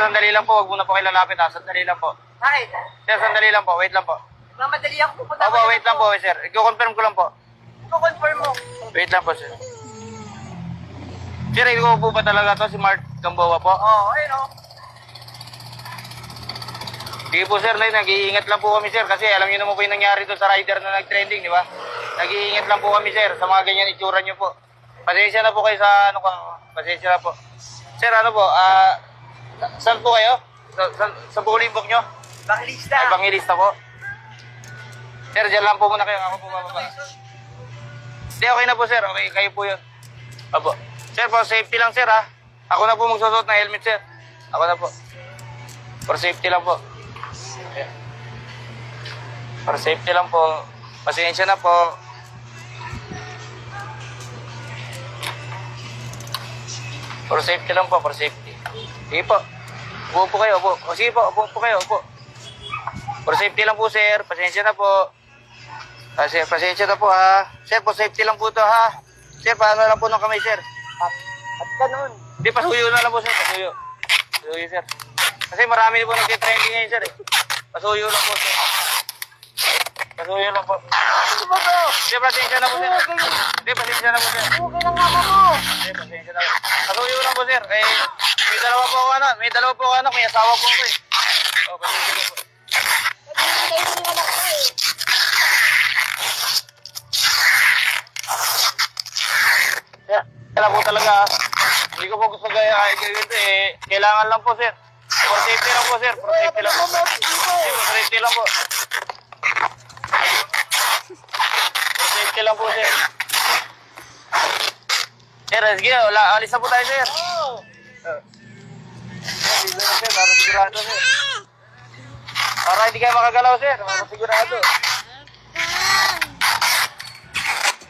sandali lang po. Huwag muna po kayo lalapit ha. Sandali lang po. Bakit? Sir, sandali lang po. Wait lang po. Mamadali ako pupunta. Opo, wait lang po, sir. I-confirm ko lang po. I-confirm mo. Wait lang po, sir. Sir, ikaw po ba talaga to si Mark Gamboa po? Oo, ayun o. Sige po, sir. Nag-iingat lang po kami, sir. Kasi alam niyo naman po yung nangyari doon sa rider na nag-trending, di ba? Nag-iingat lang po kami, sir. Sa mga ganyan itsura niyo po. Pasensya na po kayo sa ano ko. Pasensya na po. Sir, ano po? Saan po kayo? Sa bulimbok nyo? Bangilista. Ay, Bangilista po. Sir, dyan lang po muna kayo. Ako po bababa. Hindi, okay na po, sir. Okay, kayo po yun. Opo. Sir, for safety lang, sir, ha? Ako na po magsusot ng helmet, sir. Ako na po. For safety lang po. Ayan. For safety lang po. Pasensya na po. For safety lang po, for safety. Sige po. Upo po kayo, upo. O sige po, upo po kayo, upo. For safety lang po, sir. Pasensya na po. Sir, pasensya na po, ha. Sir, for safety lang po to, ha. Sir, paano lang po ng kamay, sir? At ganun. Hindi, pasuyo na lang po, sir. Pasuyo. Pasuyo, sir. Kasi marami na po nag-trending ngayon, sir. Pasuyo lang po, sir. Pasuyo lang po. Ano ba to? Hindi, pasensya na po, sir. Hindi, pasensya na po, sir. Okay lang nga mo. Hindi, pasensya na po. Pasuyo lang po, sir. Eh, may dalawa po ako, anak. May dalawa po ako, anak. May asawa po ako, eh. Oh, pasensya na po. Nagiging kayo yung anak ko eh. Kaya po talaga, hindi ko po gusto gaya ganito eh. Kailangan lang po, sir. For safety lang po, sir. For safety lang po. For safety lang po. For safety lang po, sir. Sir, sige, alis na po tayo, sir. Dito na, sir. Para sigurado, sir. Para hindi kayo makagalaw, sir. Para sigurado.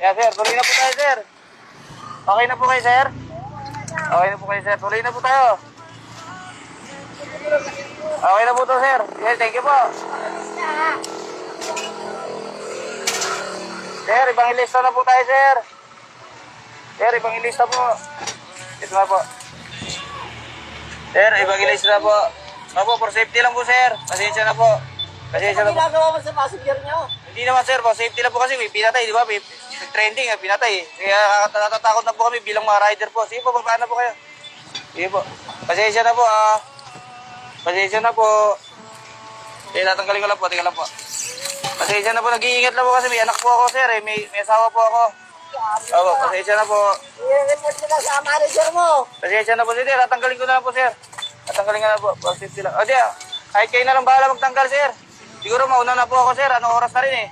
Yeah, sir. Tuloy na po tayo, sir. Okay na po kayo, sir? Okay na po kayo, sir. Tuloy na po tayo. Okay na po to, sir. Yes, thank you po. Sir, ibang ilista na po tayo, sir. Sir, ibang ilista po. Ito na po. Sir, ibang ilista na po. Opo, for safety lang po, sir. Pasensya na po. Pasensya na Ano po. ginagawa mo sa passenger niyo? Hindi naman, sir. For safety lang po kasi may pinatay, di ba? May trending, pinatay. Kaya natatakot na po kami bilang mga rider po. Sige po, paano po kayo? Sige po. Pasensya na po, Pasensya na po. Tatanggalin ko lang po, tingnan lang po. Pasensya na po, nag-iingat lang po kasi may anak po ako, sir. May asawa po ako. Opo, pasensya na po. I-report mo na sa manager mo. Pasensya na po, sir. Tatanggalin ko na lang po, sir. Tatanggalin ko na po. For safety lang. O, di, kahit kayo na lang bahala magtanggal, sir. Siguro mauna na po ako, sir. Anong oras na rin, eh.